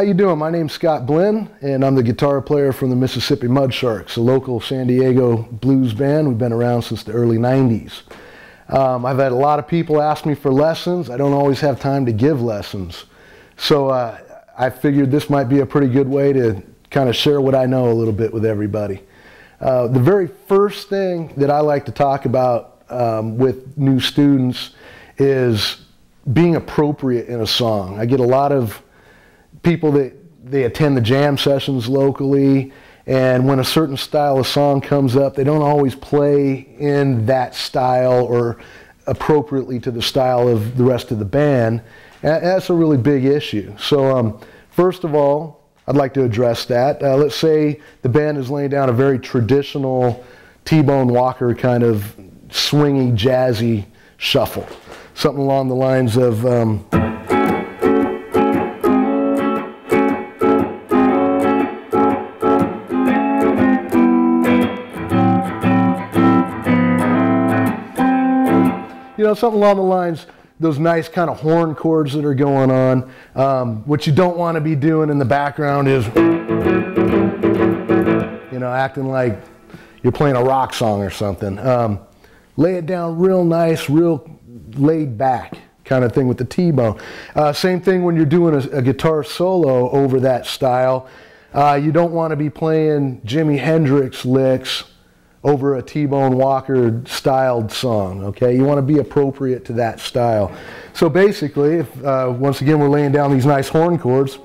you doing? My name's Scott Blinn, and I'm the guitar player from the Mississippi Mudsharks, a local San Diego blues band. We've been around since the early 90s. I've had a lot of people ask me for lessons. I don't always have time to give lessons. So I figured this might be a pretty good way to kind of share what I know a little bit with everybody. The very first thing that I like to talk about with new students is being appropriate in a song. I get a lot of people that they attend the jam sessions locally, and when a certain style of song comes up, they don't always play in that style or appropriately to the style of the rest of the band. And that's a really big issue. So first of all, I'd like to address that. Let's say the band is laying down a very traditional T-Bone Walker kind of swingy, jazzy shuffle. Something along the lines of something along the lines, those nice kind of horn chords that are going on. What you don't want to be doing in the background is, acting like you're playing a rock song or something. Lay it down real nice, real laid back kind of thing with the T-bone. Same thing when you're doing a guitar solo over that style. You don't want to be playing Jimi Hendrix licks over a T-Bone Walker styled song, okay? You want to be appropriate to that style. So basically, if, once again, we're laying down these nice horn chords.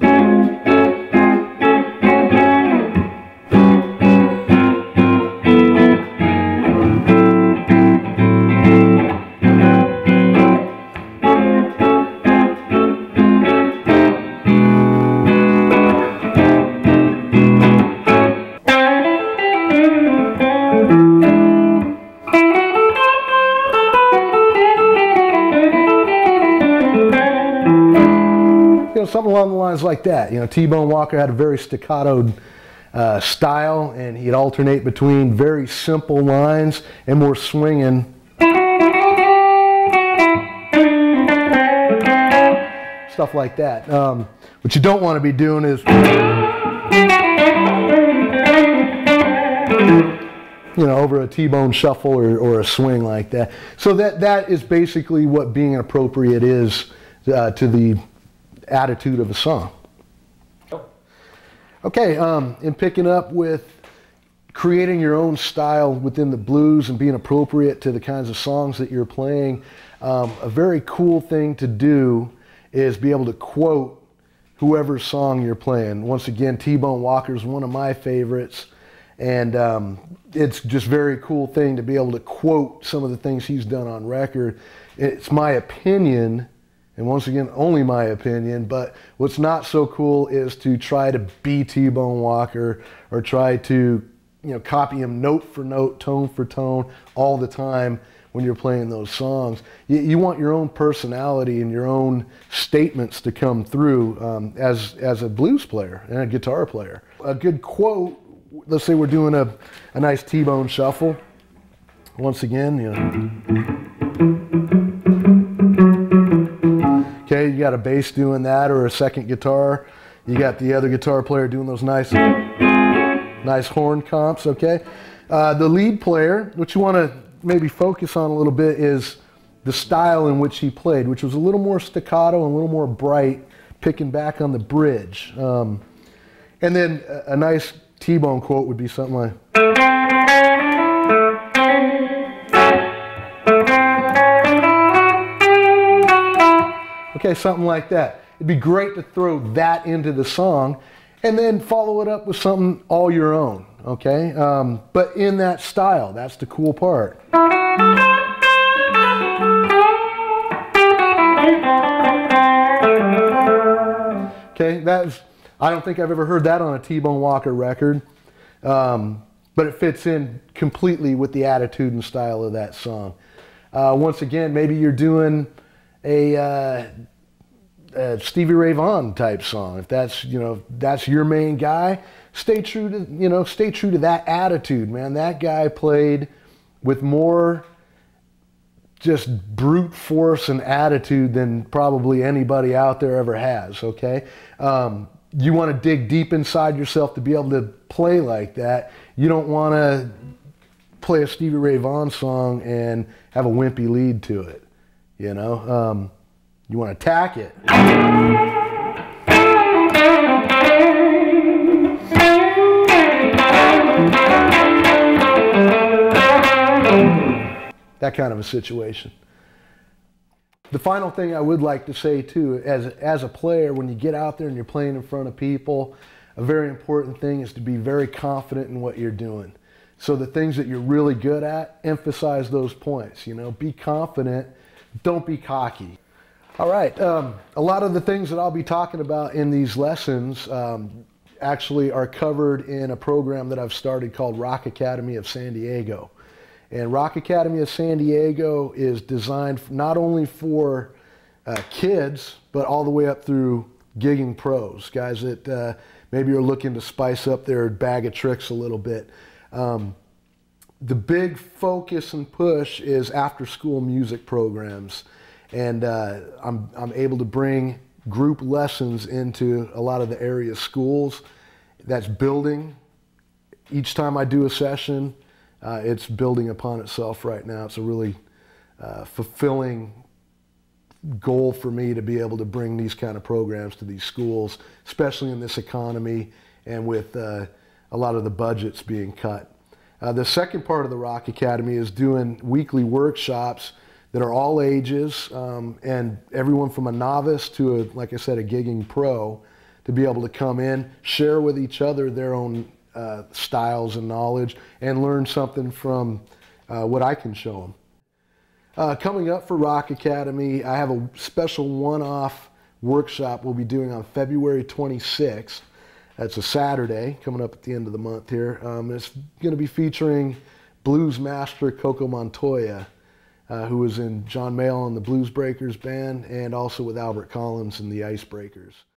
Something along the lines like that. T-Bone Walker had a very staccato style, and he'd alternate between very simple lines and more swinging stuff like that. What you don't want to be doing is over a T-bone shuffle or a swing like that. So that is basically what being appropriate is to the attitude of a song. Okay, in picking up with creating your own style within the blues and being appropriate to the kinds of songs that you're playing, a very cool thing to do is be able to quote whoever's song you're playing. Once again, T-Bone Walker is one of my favorites, and it's just a very cool thing to be able to quote some of the things he's done on record. It's my opinion, and once again, only my opinion, but what's not so cool is to try to be T-Bone Walker or try to, copy him note for note, tone for tone all the time when you're playing those songs. You want your own personality and your own statements to come through as a blues player and a guitar player. A good quote, let's say we're doing a nice T-Bone shuffle. Once again, okay, you got a bass doing that or a second guitar. You got the other guitar player doing those nice horn comps, okay? The lead player, what you want to maybe focus on a little bit is the style in which he played, which was a little more staccato and a little more bright, picking back on the bridge. And then a nice T-Bone quote would be something like, okay, something like that. It'd be great to throw that into the song and then follow it up with something all your own, okay? But in that style, that's the cool part. Okay, I don't think I've ever heard that on a T-Bone Walker record, but it fits in completely with the attitude and style of that song. Once again, maybe you're doing a Stevie Ray Vaughan type song. If that's that's your main guy, stay true to that attitude, man. That guy played with more just brute force and attitude than probably anybody out there ever has, okay? you want to dig deep inside yourself to be able to play like that. You don't want to play a Stevie Ray Vaughan song and have a wimpy lead to it. You know, you want to attack it. That kind of a situation. The final thing I would like to say too, as a player, when you get out there and you're playing in front of people, a very important thing is to be very confident in what you're doing. So the things that you're really good at, emphasize those points. You know, be confident, don't be cocky. All right, a lot of the things that I'll be talking about in these lessons actually are covered in a program that I've started called Rock Academy of San Diego. And Rock Academy of San Diego is designed not only for kids, but all the way up through gigging pros, guys that maybe are looking to spice up their bag of tricks a little bit. The big focus and push is after-school music programs. And I'm able to bring group lessons into a lot of the area schools. That's building. Each time I do a session, it's building upon itself right now. It's a really fulfilling goal for me to be able to bring these kind of programs to these schools, especially in this economy and with a lot of the budgets being cut. The second part of the Rock Academy is doing weekly workshops that are all ages and everyone from a novice to, like I said, a gigging pro, to be able to come in, share with each other their own styles and knowledge, and learn something from what I can show them. Coming up for Rock Academy, I have a special one-off workshop we'll be doing on February 26th. That's a Saturday, coming up at the end of the month here. It's going to be featuring blues master Coco Montoya, who was in John Mayall and the Blues Breakers band, and also with Albert Collins and the Icebreakers.